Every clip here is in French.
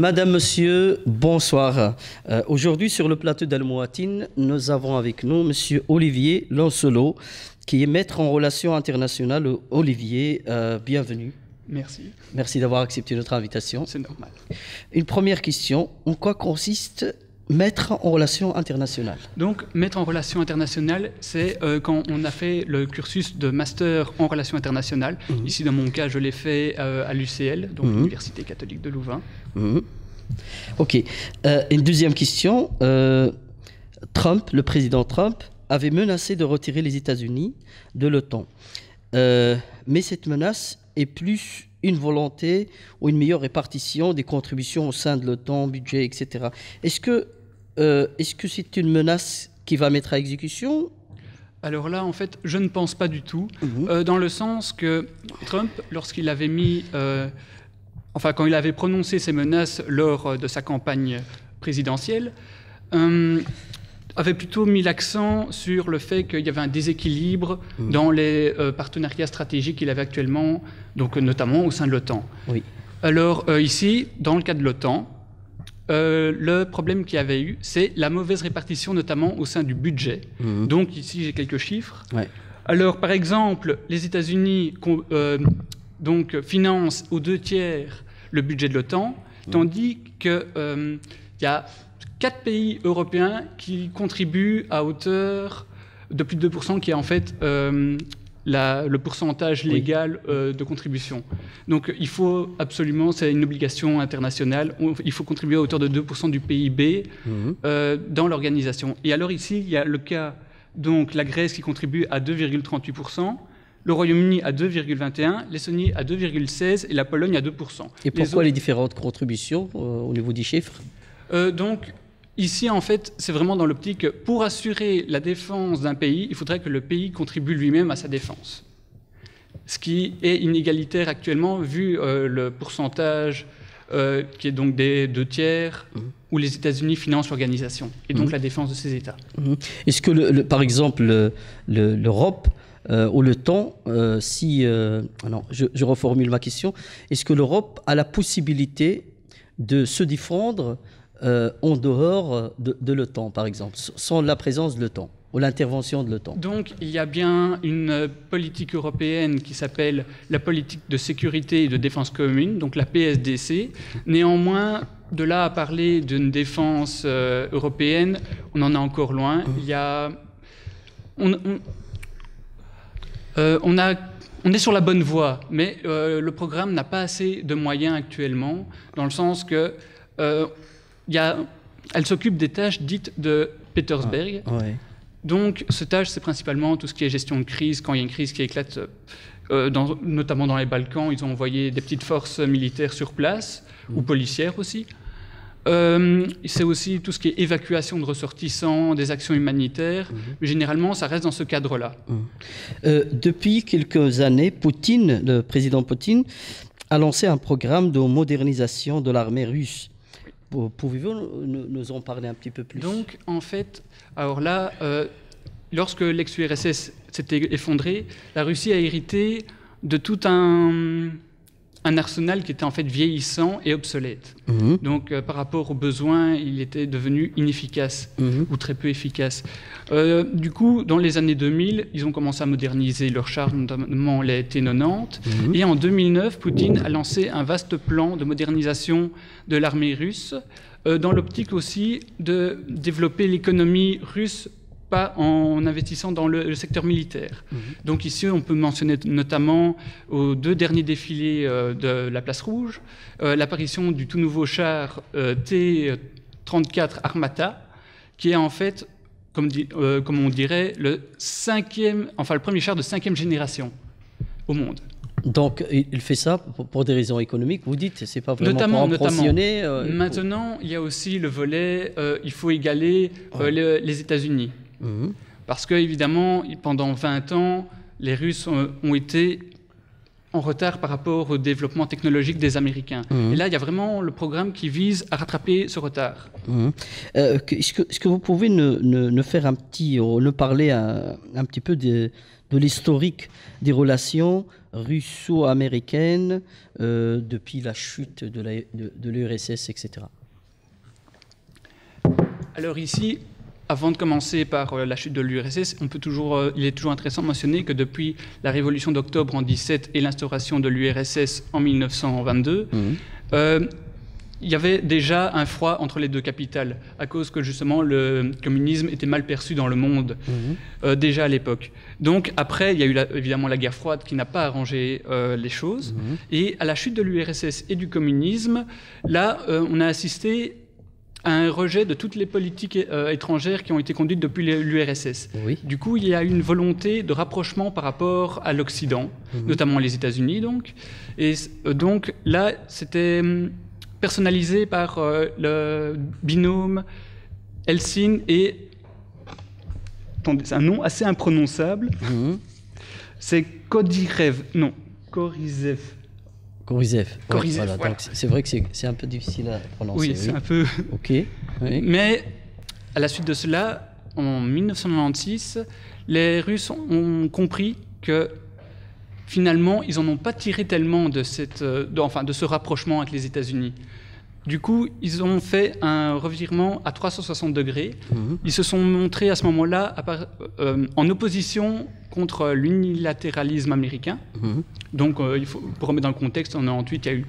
Madame, Monsieur, bonsoir. Aujourd'hui, sur le plateau d'Al-Mouatine, nous avons avec nous Monsieur Olivier Lancelot, qui est maître en relations internationales. Olivier, bienvenue. Merci. Merci d'avoir accepté notre invitation. C'est normal. Une première question, en quoi consiste maître en relations internationales? Donc, maître en relations internationales, c'est quand on a fait le cursus de master en relations internationales. Ici, dans mon cas, je l'ai fait à l'UCL, donc l'Université catholique de Louvain. Ok. Une deuxième question. Trump, le président Trump, avait menacé de retirer les États-Unis de l'OTAN. Mais cette menace est plus une volonté ou une meilleure répartition des contributions au sein de l'OTAN, budget, etc. Est-ce que c'est une menace qui va mettre à exécution? Alors là, en fait, je ne pense pas du tout, dans le sens que Trump, lorsqu'il avait mis... quand il avait prononcé ces menaces lors de sa campagne présidentielle, avait plutôt mis l'accent sur le fait qu'il y avait un déséquilibre dans les partenariats stratégiques qu'il avait actuellement, donc notamment au sein de l'OTAN. Oui. Alors ici, dans le cas de l'OTAN, le problème qu'il y avait eu, c'est la mauvaise répartition, notamment au sein du budget. Donc ici, j'ai quelques chiffres. Ouais. Alors, par exemple, les États-Unis financent aux 2/3 le budget de l'OTAN, tandis qu'il y a 4 pays européens qui contribuent à hauteur de plus de 2%, qui est en fait le pourcentage légal de contribution. Donc il faut absolument, c'est une obligation internationale, il faut contribuer à hauteur de 2% du PIB dans l'organisation. Et alors ici, il y a le cas, donc la Grèce qui contribue à 2,38%, le Royaume-Uni à 2,21%, l'Estonie à 2,16% et la Pologne à 2%. Et pourquoi les différentes contributions au niveau des chiffres? Donc, ici, en fait, c'est vraiment dans l'optique, pour assurer la défense d'un pays, il faudrait que le pays contribue lui-même à sa défense. Ce qui est inégalitaire actuellement, vu le pourcentage qui est donc des 2/3, où les États-Unis financent l'organisation, et donc la défense de ces États. Est-ce que, par exemple, l'Europe ou le temps, je reformule ma question, est-ce que l'Europe a la possibilité de se défendre en dehors de l'OTAN, par exemple, sans la présence de l'OTAN ou l'intervention de l'OTAN? Donc, il y a bien une politique européenne qui s'appelle la politique de sécurité et de défense commune, donc la PSDC. Néanmoins, de là à parler d'une défense européenne, on en est encore loin. Il y a... On est sur la bonne voie, mais le programme n'a pas assez de moyens actuellement, dans le sens que elle s'occupe des tâches dites de Petersberg. Donc, ces tâches, c'est principalement tout ce qui est gestion de crise. Quand il y a une crise qui éclate, notamment dans les Balkans, ils ont envoyé des petites forces militaires sur place, ou policières aussi. C'est aussi tout ce qui est évacuation de ressortissants, des actions humanitaires. Mais généralement, ça reste dans ce cadre-là. Depuis quelques années, le président Poutine, a lancé un programme de modernisation de l'armée russe. Pouvez-vous nous en parler un petit peu plus? Donc, en fait, alors là, lorsque l'ex-URSS s'était effondrée, la Russie a hérité de tout un arsenal qui était en fait vieillissant et obsolète. Donc, par rapport aux besoins, il était devenu inefficace ou très peu efficace. Du coup, dans les années 2000, ils ont commencé à moderniser leurs chars, notamment les T-90. Et en 2009, Poutine a lancé un vaste plan de modernisation de l'armée russe, dans l'optique aussi de développer l'économie russe, pas en investissant dans le secteur militaire. Donc ici, on peut mentionner notamment aux 2 derniers défilés de la Place Rouge, l'apparition du tout nouveau char T-34 Armata, qui est en fait, comme on dirait, le premier char de 5e génération au monde. Donc, il fait ça pour des raisons économiques, vous dites? C'est pas vraiment pour impressionner Maintenant, il y a aussi le volet, il faut égaler les États-Unis. Parce que, évidemment, pendant 20 ans, les Russes ont été en retard par rapport au développement technologique des Américains. Et là, il y a vraiment le programme qui vise à rattraper ce retard. Est-ce que vous pouvez nous faire nous parler un petit peu de l'historique des relations russo-américaines depuis la chute de l'URSS, etc. Alors ici, avant de commencer par la chute de l'URSS, il est toujours intéressant de mentionner que depuis la révolution d'octobre en 17 et l'instauration de l'URSS en 1922, il y avait déjà un froid entre les deux capitales, à cause que justement le communisme était mal perçu dans le monde, déjà à l'époque. Donc après, il y a eu évidemment la guerre froide qui n'a pas arrangé les choses. Et à la chute de l'URSS et du communisme, là, on a assisté à un rejet de toutes les politiques étrangères qui ont été conduites depuis l'URSS. Oui. Du coup, il y a eu une volonté de rapprochement par rapport à l'Occident, notamment les États-Unis, donc. Et donc là, c'était personnalisé par le binôme Helsinki et... Attendez, c'est un nom assez imprononçable. C'est Kodirev. Non, Korizev. Korizev. Korizev, voilà. Donc c'est vrai que c'est un peu difficile à prononcer. Oui, c'est un peu... OK. Oui. Mais à la suite de cela, en 1996, les Russes ont compris que finalement, ils n'en ont pas tiré tellement de ce rapprochement avec les États-Unis. Du coup, ils ont fait un revirement à 360 degrés. Ils se sont montrés à ce moment-là en opposition contre l'unilatéralisme américain. Donc, pour remettre dans le contexte, en 1998, il y a eu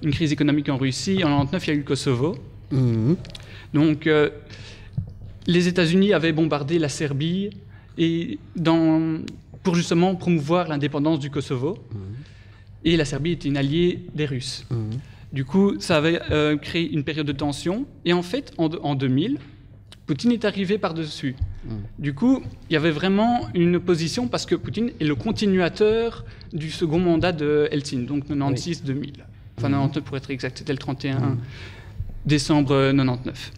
une crise économique en Russie. En 1999, il y a eu le Kosovo. Donc, les États-Unis avaient bombardé la Serbie pour justement promouvoir l'indépendance du Kosovo. Et la Serbie était une alliée des Russes. Du coup, ça avait créé une période de tension. Et en fait, en 2000, Poutine est arrivé par-dessus. Du coup, il y avait vraiment une opposition parce que Poutine est le continuateur du second mandat de Helsinki, donc 96-2000. Enfin, 99 pour être exact, c'était le 31 décembre 99.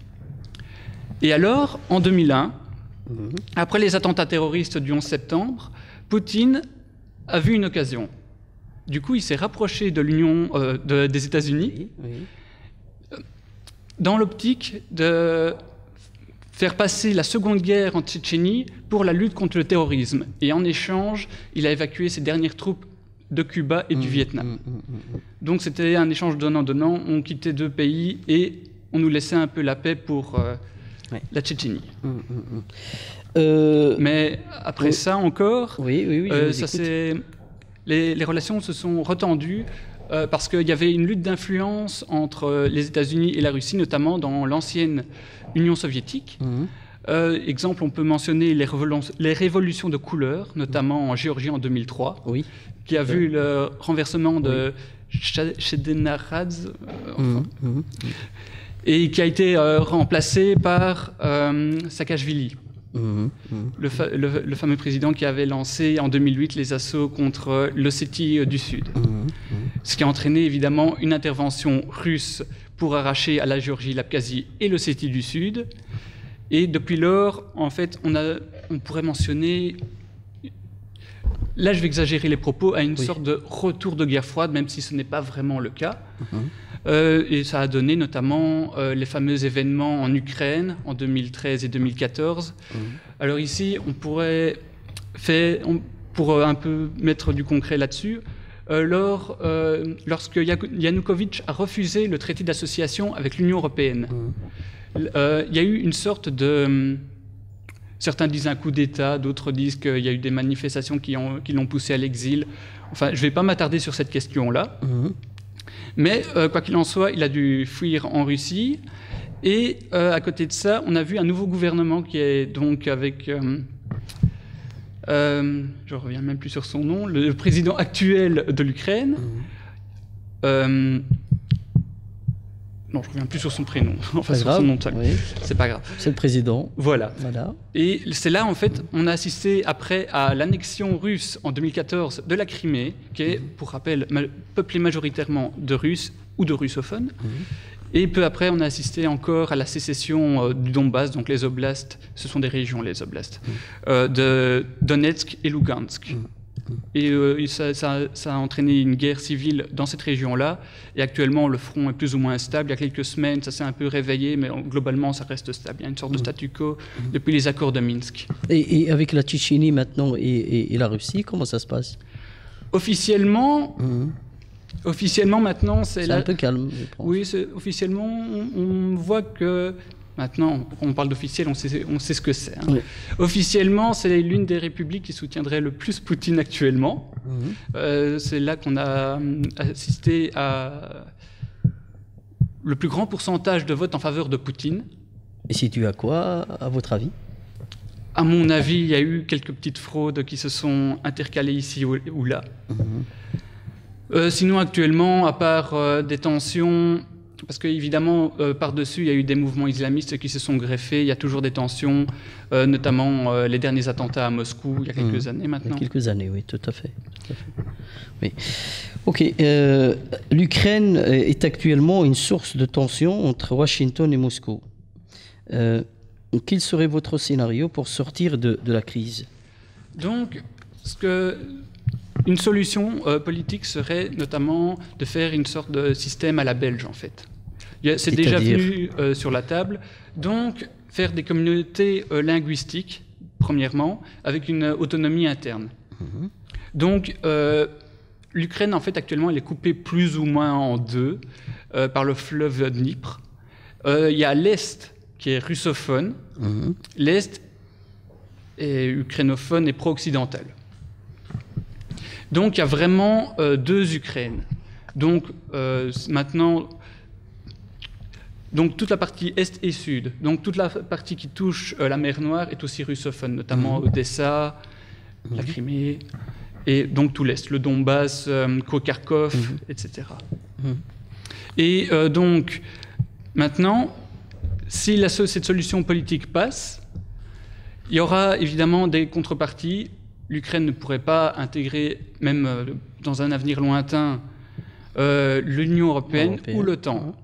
Et alors, en 2001, après les attentats terroristes du 11 septembre, Poutine a vu une occasion. Du coup, il s'est rapproché de l'Union des États-Unis dans l'optique de faire passer la Seconde Guerre en Tchétchénie pour la lutte contre le terrorisme. Et en échange, il a évacué ses dernières troupes de Cuba et du Vietnam. Donc c'était un échange donnant-donnant. On quittait deux pays et on nous laissait un peu la paix pour la Tchétchénie. Mais après ça encore, les relations se sont retendues parce qu'il y avait une lutte d'influence entre les États-Unis et la Russie, notamment dans l'ancienne Union soviétique. Exemple, on peut mentionner les révolutions de couleur, notamment en Géorgie en 2003, qui a vu le renversement de Chedinaradze, et qui a été remplacé par Saakashvili. Le fameux président qui avait lancé en 2008 les assauts contre l'Ossétie du Sud. Ce qui a entraîné évidemment une intervention russe pour arracher à la Géorgie, l'Abkhazie et l'Ossétie du Sud. Et depuis lors, en fait, on pourrait mentionner, là je vais exagérer les propos, à une sorte de retour de guerre froide, même si ce n'est pas vraiment le cas. Et ça a donné notamment les fameux événements en Ukraine en 2013 et 2014. Alors ici, on pourrait pour un peu mettre du concret là-dessus, lorsque Yanukovych a refusé le traité d'association avec l'Union européenne, il y a eu une sorte de... Certains disent un coup d'État, d'autres disent qu'il y a eu des manifestations qui l'ont poussé à l'exil. Enfin, je ne vais pas m'attarder sur cette question-là. Mais quoi qu'il en soit, il a dû fuir en Russie. Et à côté de ça, on a vu un nouveau gouvernement qui est donc avec... je ne reviens même plus sur son nom, le président actuel de l'Ukraine. Non, je ne reviens plus sur son prénom, enfin sur son nom de famille. C'est pas grave. C'est le président. Voilà. Et c'est là, en fait, on a assisté après à l'annexion russe en 2014 de la Crimée, qui est, pour rappel, peuplée majoritairement de Russes ou de russophones. Et peu après, on a assisté encore à la sécession du Donbass, donc les oblasts, ce sont des régions, les oblasts, de Donetsk et Lugansk. Et ça a entraîné une guerre civile dans cette région-là. Et actuellement, le front est plus ou moins stable. Il y a quelques semaines, ça s'est un peu réveillé, mais globalement, ça reste stable. Il y a une sorte de statu quo depuis les accords de Minsk. Et avec la Tchétchénie maintenant et la Russie, comment ça se passe? Officiellement, maintenant, c'est un peu calme, je pense. Oui, officiellement, on voit que... Maintenant, quand on parle d'officiel, on sait ce que c'est. Hein. Oui. Officiellement, c'est l'une des républiques qui soutiendrait le plus Poutine actuellement. C'est là qu'on a assisté à le plus grand pourcentage de votes en faveur de Poutine. Et c'est dû à quoi, à votre avis? À mon avis, il y a eu quelques petites fraudes qui se sont intercalées ici ou là. Sinon, actuellement, à part des tensions... Parce qu'évidemment, par-dessus, il y a eu des mouvements islamistes qui se sont greffés. Il y a toujours des tensions, notamment les derniers attentats à Moscou, il y a quelques années maintenant. Il y a quelques années, oui, tout à fait. Oui. OK. L'Ukraine est actuellement une source de tension entre Washington et Moscou. Quel serait votre scénario pour sortir de la crise? Donc, une solution politique serait notamment de faire une sorte de système à la belge, en fait. C'est déjà venu sur la table. Donc, faire des communautés linguistiques, premièrement, avec une autonomie interne. Donc, l'Ukraine, en fait, actuellement, elle est coupée plus ou moins en deux par le fleuve Dnipr. Il y a l'Est qui est russophone. L'Est est ukrainophone et pro-occidental. Donc, il y a vraiment deux Ukraines. Donc, maintenant... Donc toute la partie est et sud, donc toute la partie qui touche la mer Noire est aussi russophone, notamment Odessa, la Crimée, et donc tout l'Est, le Donbass, Kharkov, etc. Et donc maintenant, si cette solution politique passe, il y aura évidemment des contreparties. L'Ukraine ne pourrait pas intégrer, même dans un avenir lointain, l'Union européenne ou l'OTAN.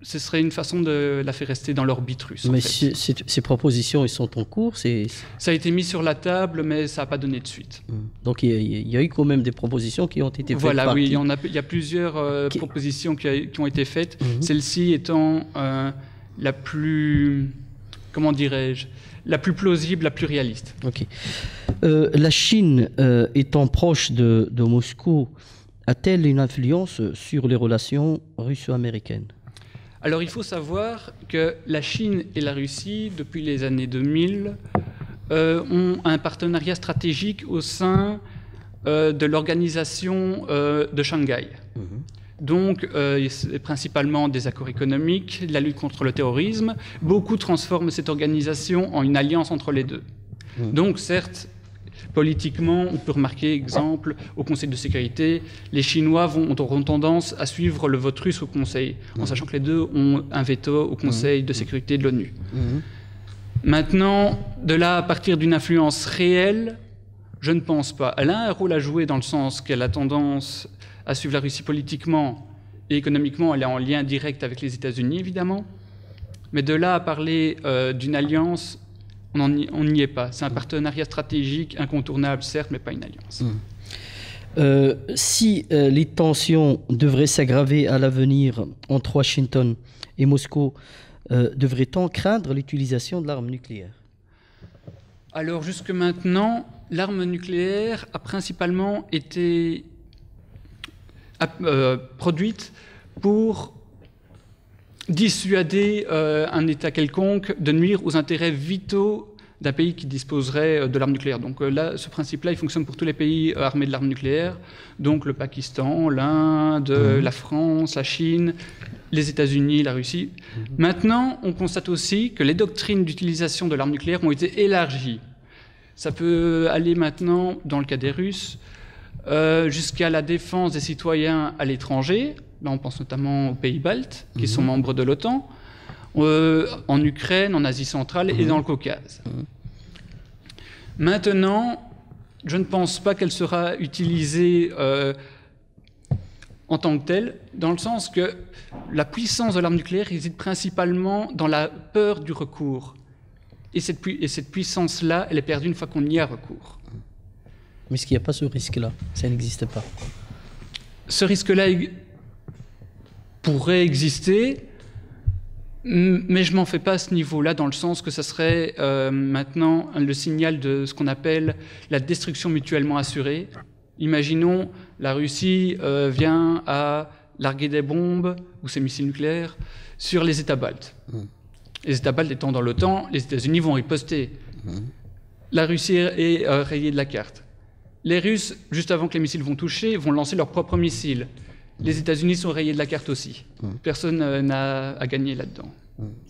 Ce serait une façon de la faire rester dans l'orbite russe. Mais ces propositions, elles sont en cours? Ça a été mis sur la table, mais ça n'a pas donné de suite. Donc il y a eu quand même des propositions qui ont été faites. Voilà, oui, il y a plusieurs propositions qui ont été faites. Celle-ci étant la plus, comment dirais-je, la plus plausible, la plus réaliste. Ok. La Chine étant proche de Moscou, a-t-elle une influence sur les relations russo-américaines? Alors, il faut savoir que la Chine et la Russie, depuis les années 2000, ont un partenariat stratégique au sein de l'organisation de Shanghai. Donc, c'est principalement des accords économiques, la lutte contre le terrorisme. Beaucoup transforment cette organisation en une alliance entre les deux. Donc, certes, politiquement, on peut remarquer, exemple, au Conseil de sécurité, les Chinois auront tendance à suivre le vote russe au Conseil, en sachant que les deux ont un veto au Conseil de sécurité de l'ONU. Maintenant, de là, à partir d'une influence réelle, je ne pense pas. Elle a un rôle à jouer dans le sens qu'elle a tendance à suivre la Russie politiquement et économiquement, elle est en lien direct avec les États-Unis, évidemment. Mais de là à parler d'une alliance, on n'y est pas. C'est un partenariat stratégique incontournable, certes, mais pas une alliance. Si les tensions devraient s'aggraver à l'avenir entre Washington et Moscou, devrait-on craindre l'utilisation de l'arme nucléaire? Alors, jusque maintenant, l'arme nucléaire a principalement été produite pour dissuader un État quelconque de nuire aux intérêts vitaux d'un pays qui disposerait de l'arme nucléaire. Donc là, ce principe-là, il fonctionne pour tous les pays armés de l'arme nucléaire, donc le Pakistan, l'Inde, la France, la Chine, les États-Unis, la Russie. Maintenant, on constate aussi que les doctrines d'utilisation de l'arme nucléaire ont été élargies. Ça peut aller maintenant, dans le cas des Russes, jusqu'à la défense des citoyens à l'étranger. Là, on pense notamment aux pays baltes, qui sont membres de l'OTAN, en Ukraine, en Asie centrale et dans le Caucase. Maintenant, je ne pense pas qu'elle sera utilisée en tant que telle, dans le sens que la puissance de l'arme nucléaire réside principalement dans la peur du recours. Et cette puissance-là, elle est perdue une fois qu'on y a recours. Mais est-ce qu'il n'y a pas ce risque-là? Ça n'existe pas. Ce risque-là pourrait exister, mais je m'en fais pas à ce niveau-là, dans le sens que ça serait maintenant le signal de ce qu'on appelle la destruction mutuellement assurée. Imaginons, la Russie vient à larguer des bombes ou ses missiles nucléaires sur les États baltes. Les États baltes étant dans l'OTAN, les États-Unis vont riposter. La Russie est rayée de la carte. Les Russes, juste avant que les missiles vont toucher, vont lancer leurs propres missiles. Les États-Unis sont rayés de la carte aussi. Personne n'a à gagner là-dedans.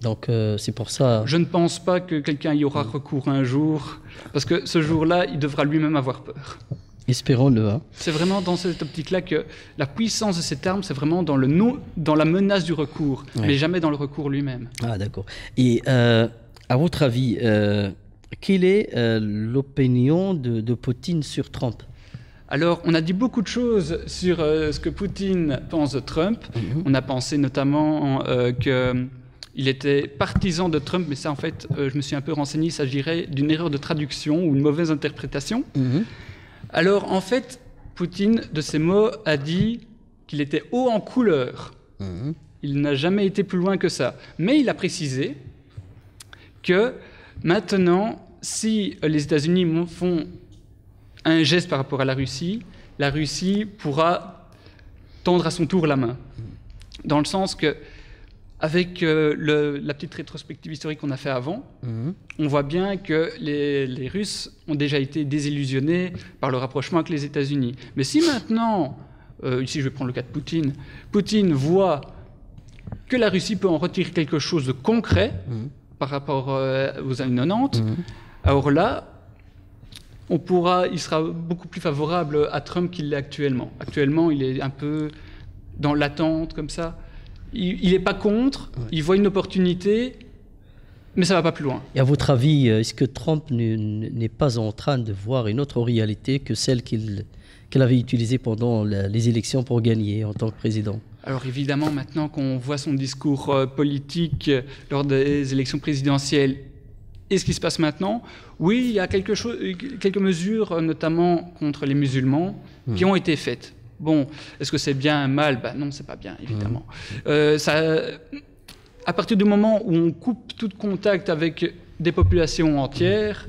Donc c'est pour ça... Je ne pense pas que quelqu'un y aura recours un jour, parce que ce jour-là, il devra lui-même avoir peur. Espérons-le. Hein. C'est vraiment dans cette optique-là que la puissance de cette arme, c'est vraiment dans la menace du recours, mais jamais dans le recours lui-même. Ah, d'accord. Et à votre avis, quelle est l'opinion de Poutine sur Trump? Alors, on a dit beaucoup de choses sur ce que Poutine pense de Trump. On a pensé notamment qu'il était partisan de Trump, mais ça, en fait, je me suis un peu renseigné, il s'agirait d'une erreur de traduction ou une mauvaise interprétation. Alors, en fait, Poutine, de ses mots, a dit qu'il était haut en couleur. Il n'a jamais été plus loin que ça. Mais il a précisé que maintenant, si les États-Unis font un geste par rapport à la Russie pourra tendre à son tour la main. Dans le sens que, avec la petite rétrospective historique qu'on a fait avant, on voit bien que les Russes ont déjà été désillusionnés par le rapprochement avec les États-Unis. Mais si maintenant, ici je vais prendre le cas de Poutine, Poutine voit que la Russie peut en retirer quelque chose de concret par rapport aux années 90, alors là, il sera beaucoup plus favorable à Trump qu'il l'est actuellement. Actuellement, il est un peu dans l'attente, comme ça. Il n'est pas contre, il voit une opportunité, mais ça ne va pas plus loin. Et à votre avis, est-ce que Trump n'est pas en train de voir une autre réalité que celle qu'il avait utilisée pendant les élections pour gagner en tant que président? Alors évidemment, maintenant qu'on voit son discours politique lors des élections présidentielles, et ce qui se passe maintenant, oui, il y a quelques mesures, notamment contre les musulmans, qui ont été faites. Bon, est-ce que c'est bien, mal? Ben non, c'est pas bien, évidemment. À partir du moment où on coupe tout contact avec des populations entières,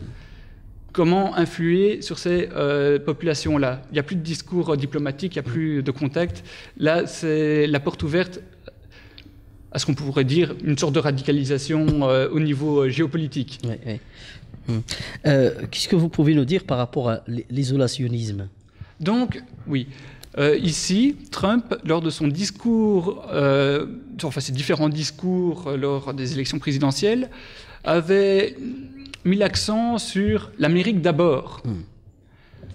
comment influer sur ces populations-là? Il n'y a plus de discours diplomatique, il n'y a plus de contact. Là, c'est la porte ouverte à ce qu'on pourrait dire une sorte de radicalisation au niveau géopolitique. Qu'est-ce que vous pouvez nous dire par rapport à l'isolationnisme? Donc, oui. Ici, Trump, lors de son discours, ses différents discours lors des élections présidentielles, avait mis l'accent sur l'Amérique d'abord.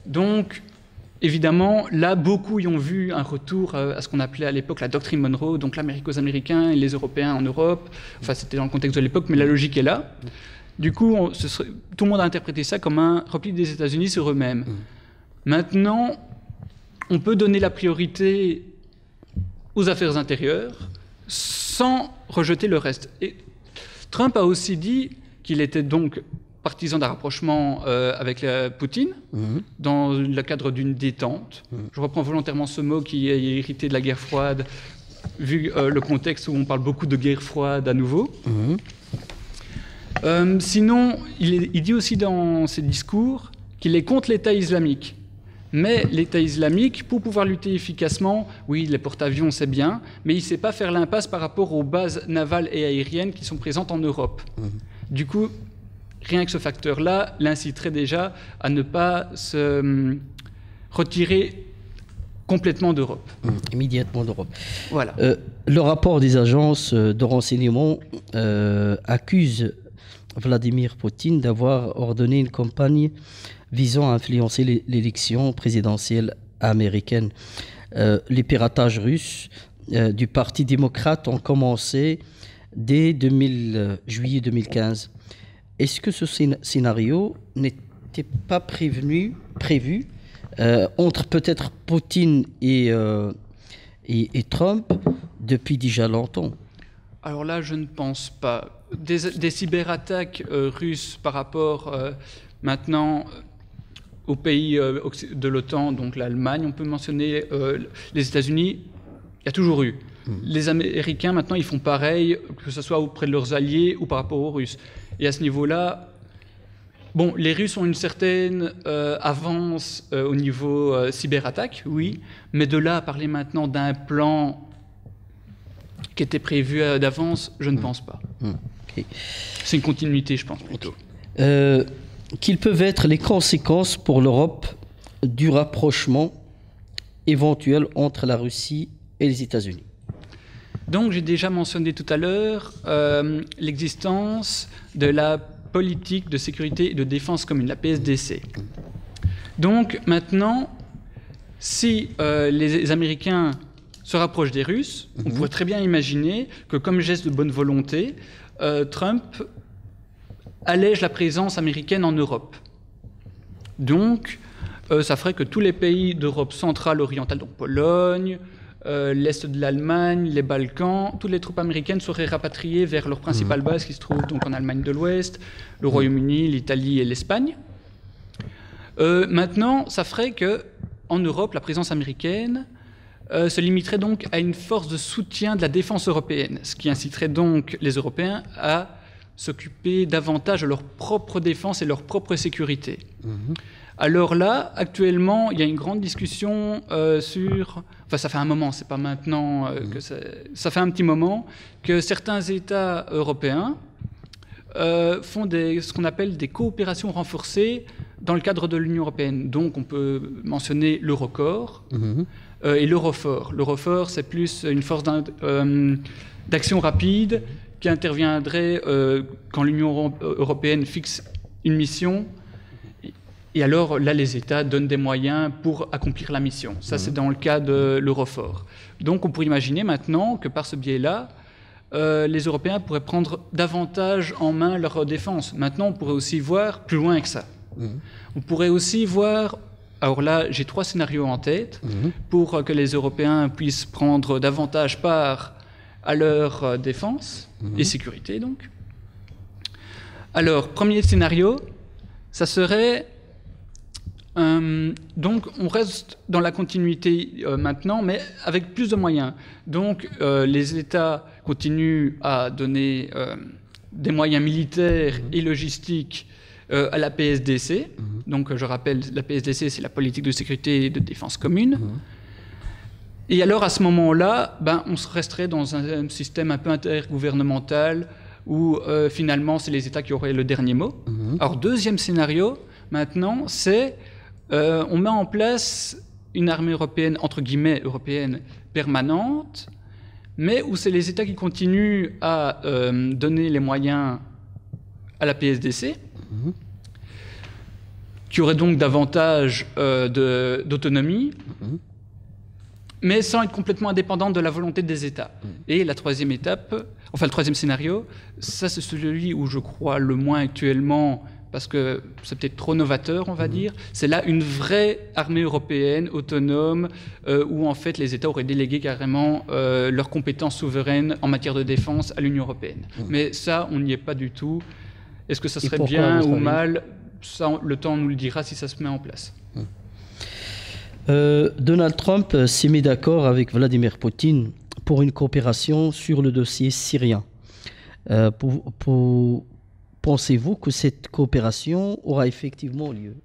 Donc, évidemment, là, beaucoup y ont vu un retour à ce qu'on appelait à l'époque la doctrine Monroe, donc l'Amérique aux Américains et les Européens en Europe. Enfin, c'était dans le contexte de l'époque, mais la logique est là. Du coup, tout le monde a interprété ça comme un repli des États-Unis sur eux-mêmes. Maintenant, on peut donner la priorité aux affaires intérieures sans rejeter le reste. Et Trump a aussi dit qu'il était donc partisan d'un rapprochement avec Poutine dans le cadre d'une détente. Je reprends volontairement ce mot qui est hérité de la guerre froide, vu le contexte où on parle beaucoup de guerre froide à nouveau. Sinon, il dit aussi dans ses discours qu'il est contre l'État islamique. Mais l'État islamique, pour pouvoir lutter efficacement, oui, les porte-avions, c'est bien, mais il ne sait pas faire l'impasse par rapport aux bases navales et aériennes qui sont présentes en Europe. Du coup, rien que ce facteur-là l'inciterait déjà à ne pas se retirer complètement d'Europe. Immédiatement d'Europe. Voilà. Le rapport des agences de renseignement accuse Vladimir Poutine d'avoir ordonné une campagne visant à influencer l'élection présidentielle américaine. Les piratages russes du Parti démocrate ont commencé dès juillet 2015. Est-ce que ce scénario n'était pas prévu entre peut-être Poutine et Trump depuis déjà longtemps? Alors là, je ne pense pas. Des cyberattaques russes par rapport maintenant aux pays de l'OTAN, donc l'Allemagne, on peut mentionner les États-Unis, il y a toujours eu. Les Américains, maintenant, ils font pareil, que ce soit auprès de leurs alliés ou par rapport aux Russes. Et à ce niveau-là, bon, les Russes ont une certaine avance au niveau cyberattaque, oui, mais de là à parler maintenant d'un plan qui était prévu d'avance, je ne pense pas. Okay. C'est une continuité, je pense, plutôt. Quelles peuvent être les conséquences pour l'Europe du rapprochement éventuel entre la Russie et les États-Unis? Donc, j'ai déjà mentionné tout à l'heure l'existence de la politique de sécurité et de défense commune, la PSDC. Donc, maintenant, si les Américains se rapprochent des Russes, on pourrait très bien imaginer que, comme geste de bonne volonté, Trump allège la présence américaine en Europe. Donc, ça ferait que tous les pays d'Europe centrale, orientale, donc Pologne, l'Est de l'Allemagne, les Balkans, toutes les troupes américaines seraient rapatriées vers leur principale base qui se trouve donc en Allemagne de l'Ouest, le Royaume-Uni, l'Italie et l'Espagne. Maintenant, ça ferait qu'en Europe, la présence américaine se limiterait donc à une force de soutien de la défense européenne, ce qui inciterait donc les Européens à s'occuper davantage de leur propre défense et leur propre sécurité. Alors là, actuellement, il y a une grande discussion sur... Enfin, ça fait un moment, c'est pas maintenant que ça fait un petit moment que certains États européens font ce qu'on appelle des coopérations renforcées dans le cadre de l'Union européenne. Donc, on peut mentionner l'Eurocorps et l'Eurofor. L'Eurofor, c'est plus une force d'action rapide qui interviendrait quand l'Union européenne fixe une mission. Et alors, là, les États donnent des moyens pour accomplir la mission. Ça, c'est dans le cas de l'Eurofor. Donc, on pourrait imaginer maintenant que par ce biais-là, les Européens pourraient prendre davantage en main leur défense. Maintenant, on pourrait aussi voir plus loin que ça. On pourrait aussi voir... Alors là, j'ai 3 scénarios en tête pour que les Européens puissent prendre davantage part à leur défense et sécurité, donc. Alors, premier scénario, ça serait... donc, on reste dans la continuité maintenant, mais avec plus de moyens. Donc, les États continuent à donner des moyens militaires et logistiques à la PSDC. Donc, je rappelle, la PSDC, c'est la politique de sécurité et de défense commune. Et alors, à ce moment-là, on se resterait dans un système un peu intergouvernemental où, finalement, c'est les États qui auraient le dernier mot. Alors, deuxième scénario, maintenant, c'est... on met en place une armée européenne, entre guillemets européenne, permanente, mais où c'est les États qui continuent à donner les moyens à la PSDC, qui aurait donc davantage d'autonomie, mais sans être complètement indépendante de la volonté des États. Et la troisième étape, enfin le troisième scénario, ça c'est celui où je crois le moins actuellement, parce que c'est peut-être trop novateur, on va dire, c'est là une vraie armée européenne autonome où en fait les États auraient délégué carrément leurs compétences souveraines en matière de défense à l'Union européenne. Mais ça, on n'y est pas du tout. Est-ce que ça serait bien ou mal? Ça, le temps nous le dira si ça se met en place. Donald Trump s'est mis d'accord avec Vladimir Poutine pour une coopération sur le dossier syrien. Pensez-vous que cette coopération aura effectivement lieu?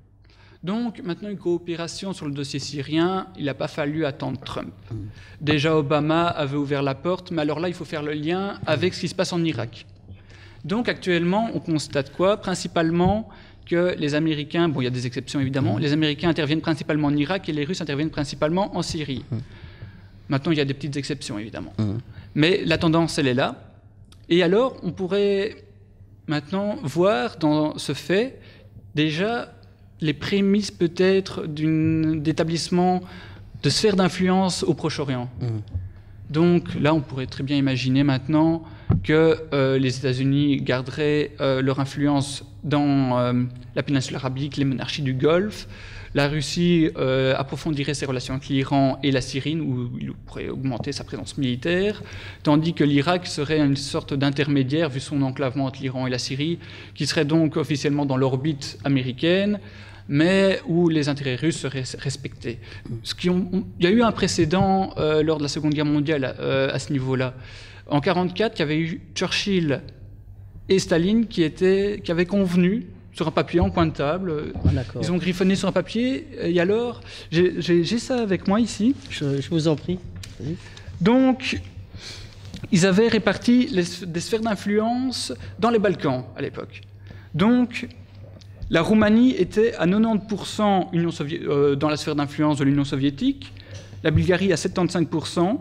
Donc, maintenant, une coopération sur le dossier syrien, il n'a pas fallu attendre Trump. Déjà, Obama avait ouvert la porte, mais alors là, il faut faire le lien avec ce qui se passe en Irak. Donc, actuellement, on constate quoi? Principalement que les Américains, bon, il y a des exceptions évidemment, les Américains interviennent principalement en Irak et les Russes interviennent principalement en Syrie. Maintenant, il y a des petites exceptions évidemment. Mais la tendance, elle est là. Et alors, on pourrait maintenant voir dans ce fait déjà les prémices peut-être d'établissement de sphères d'influence au Proche-Orient. Donc là, on pourrait très bien imaginer maintenant que les États-Unis garderaient leur influence dans la péninsule arabique, les monarchies du Golfe. La Russie approfondirait ses relations avec l'Iran et la Syrie, où il pourrait augmenter sa présence militaire, tandis que l'Irak serait une sorte d'intermédiaire, vu son enclavement entre l'Iran et la Syrie, qui serait donc officiellement dans l'orbite américaine, mais où les intérêts russes seraient respectés. Il y a eu un précédent lors de la Seconde Guerre mondiale à ce niveau-là. En 1944, il y avait eu Churchill et Staline qui avaient convenu sur un papier en coin de table. Ils ont griffonné sur un papier. Et alors, j'ai ça avec moi ici. Je vous en prie. Vas-y. Donc, ils avaient réparti des sphères d'influence dans les Balkans à l'époque. Donc, la Roumanie était à 90% dans la sphère d'influence de l'Union soviétique, la Bulgarie à 75%,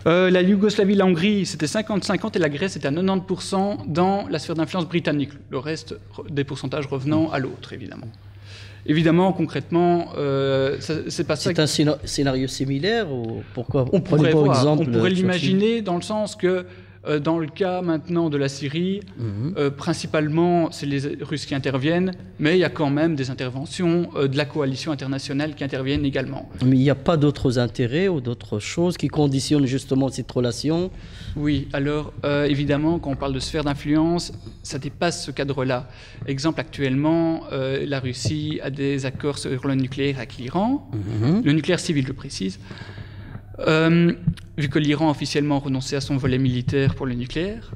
la Yougoslavie, la Hongrie, c'était 50-50 et la Grèce était à 90% dans la sphère d'influence britannique. Le reste des pourcentages revenant à l'autre, évidemment. Évidemment, concrètement, c'est pas ça. C'est un scénario similaire ou pourquoi on pourrait l'imaginer dans le sens que dans le cas maintenant de la Syrie, principalement c'est les Russes qui interviennent, mais il y a quand même des interventions de la coalition internationale qui interviennent également. Mais il n'y a pas d'autres intérêts ou d'autres choses qui conditionnent justement cette relation? Oui, alors évidemment, quand on parle de sphère d'influence, ça dépasse ce cadre-là. Exemple, actuellement, la Russie a des accords sur le nucléaire avec l'Iran, le nucléaire civil, je précise. Vu que l'Iran a officiellement renoncé à son volet militaire pour le nucléaire.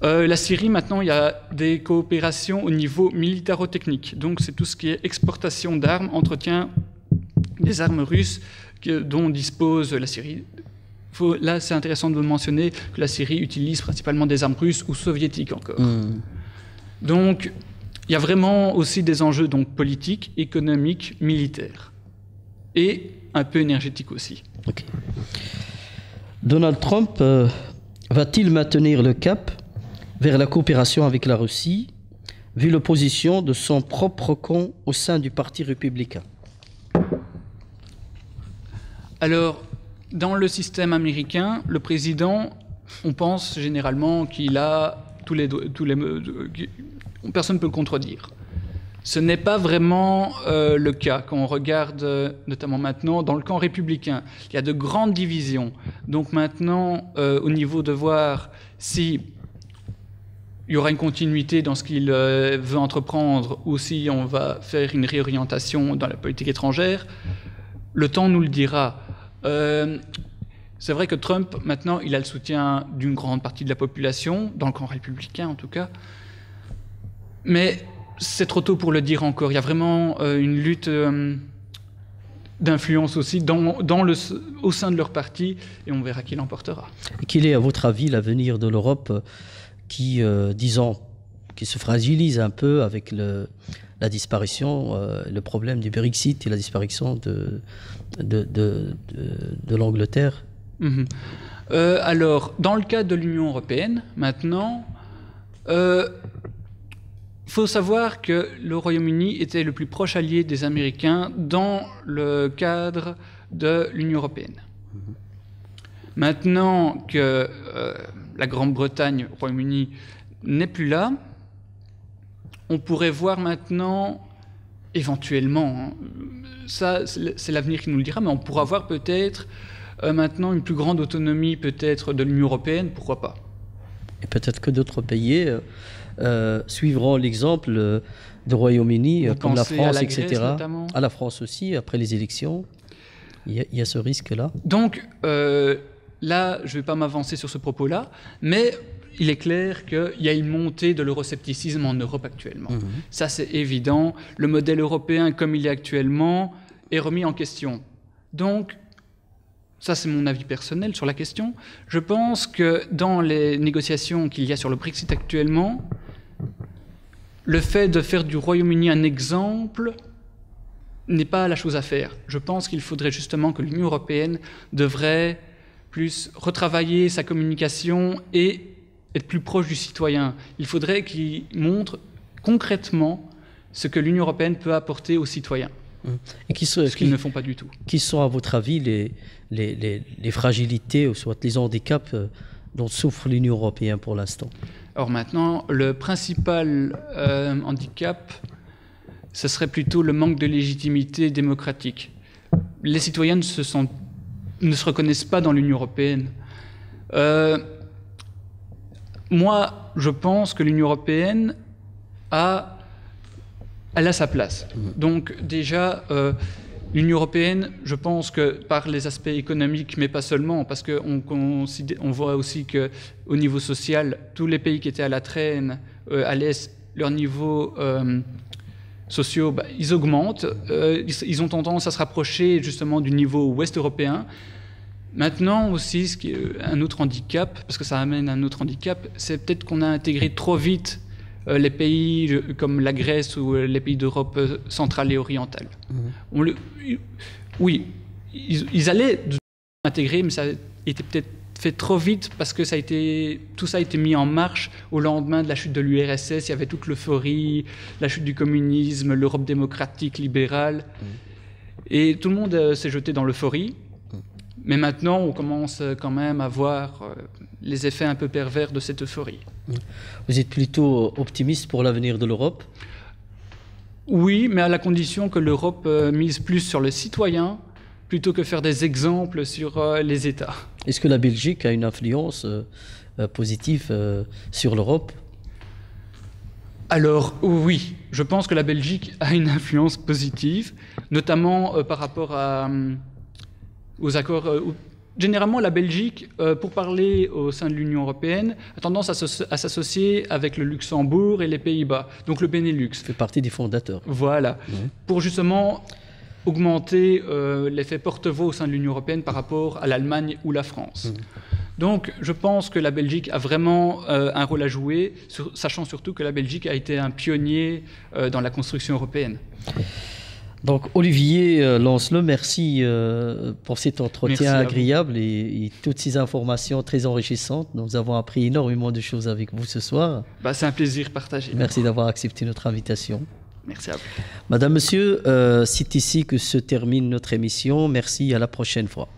La Syrie, maintenant, il y a des coopérations au niveau militaro-technique. Donc, c'est tout ce qui est exportation d'armes, entretien des armes russes dont dispose la Syrie. Là, c'est intéressant de le mentionner que la Syrie utilise principalement des armes russes ou soviétiques encore. Donc, il y a vraiment aussi des enjeux donc, politiques, économiques, militaires. Et un peu énergétiques aussi. Okay. Donald Trump va-t-il maintenir le cap vers la coopération avec la Russie, vu l'opposition de son propre camp au sein du Parti républicain? Alors, dans le système américain, le président, on pense généralement qu'il a personne ne peut le contredire. Ce n'est pas vraiment le cas quand on regarde, notamment maintenant, dans le camp républicain. Il y a de grandes divisions. Donc maintenant, au niveau de voir si il y aura une continuité dans ce qu'il veut entreprendre ou si on va faire une réorientation dans la politique étrangère, le temps nous le dira. C'est vrai que Trump, maintenant, il a le soutien d'une grande partie de la population, dans le camp républicain en tout cas, mais c'est trop tôt pour le dire encore. Il y a vraiment une lutte d'influence aussi au sein de leur parti, et on verra qui l'emportera. Et quel est, à votre avis, l'avenir de l'Europe qui, disons, qui se fragilise un peu avec la disparition, le problème du Brexit et la disparition de l'Angleterre? Alors, dans le cas de l'Union européenne, maintenant, il faut savoir que le Royaume-Uni était le plus proche allié des Américains dans le cadre de l'Union européenne. Maintenant que la Grande-Bretagne, le Royaume-Uni, n'est plus là, on pourrait voir maintenant, éventuellement, ça c'est l'avenir qui nous le dira, mais on pourra voir peut-être maintenant une plus grande autonomie peut-être de l'Union européenne, pourquoi pas. Et peut-être que d'autres pays suivront l'exemple du Royaume-Uni, comme la France, à la etc. Grèce, notamment. À la France aussi, après les élections. Il y a ce risque-là. Donc, là, je ne vais pas m'avancer sur ce propos-là, mais il est clair qu'il y a une montée de l'euroscepticisme en Europe actuellement. Ça, c'est évident. Le modèle européen, comme il est actuellement, est remis en question. Donc, ça, c'est mon avis personnel sur la question. Je pense que dans les négociations qu'il y a sur le Brexit actuellement, le fait de faire du Royaume-Uni un exemple n'est pas la chose à faire. Je pense qu'il faudrait justement que l'Union européenne devrait plus retravailler sa communication et être plus proche du citoyen. Il faudrait qu'il montre concrètement ce que l'Union européenne peut apporter aux citoyens. Et ce qu'ils ne font pas du tout. Qui sont, à votre avis, les fragilités ou soit les handicaps dont souffre l'Union européenne pour l'instant? Alors maintenant, le principal handicap, ce serait plutôt le manque de légitimité démocratique. Les citoyens ne se reconnaissent pas dans l'Union européenne. Moi, je pense que l'Union européenne a elle a sa place. Donc déjà, l'Union européenne, je pense que par les aspects économiques, mais pas seulement, parce qu'on voit aussi qu'au niveau social, tous les pays qui étaient à la traîne à l'Est, leur niveau sociaux, ils augmentent, ils ont tendance à se rapprocher justement du niveau ouest européen. Maintenant aussi, ce qui est un autre handicap, parce que ça amène un autre handicap, c'est peut-être qu'on a intégré trop vite les pays comme la Grèce ou les pays d'Europe centrale et orientale. Oui, ils allaient intégrer, mais ça était peut-être fait trop vite parce que tout ça a été mis en marche au lendemain de la chute de l'URSS. Il y avait toute l'euphorie, la chute du communisme, l'Europe démocratique, libérale. Et tout le monde s'est jeté dans l'euphorie. Mais maintenant, on commence quand même à voir les effets un peu pervers de cette euphorie. Vous êtes plutôt optimiste pour l'avenir de l'Europe? Oui, mais à la condition que l'Europe mise plus sur le citoyen plutôt que faire des exemples sur les États. Est-ce que la Belgique a une influence positive sur l'Europe? Alors oui, je pense que la Belgique a une influence positive, notamment par rapport aux accords. Généralement, la Belgique, pour parler au sein de l'Union européenne, a tendance à s'associer avec le Luxembourg et les Pays-Bas, donc le Benelux. Ça fait partie des fondateurs. Voilà, pour justement augmenter l'effet porte-voix au sein de l'Union européenne par rapport à l'Allemagne ou la France. Donc, je pense que la Belgique a vraiment un rôle à jouer, sachant surtout que la Belgique a été un pionnier dans la construction européenne. Donc, Olivier Lancelot, merci pour cet entretien agréable et toutes ces informations très enrichissantes. Nous avons appris énormément de choses avec vous ce soir. C'est un plaisir partagé. Merci d'avoir accepté notre invitation. Merci à vous. Madame, Monsieur, c'est ici que se termine notre émission. Merci, à la prochaine fois.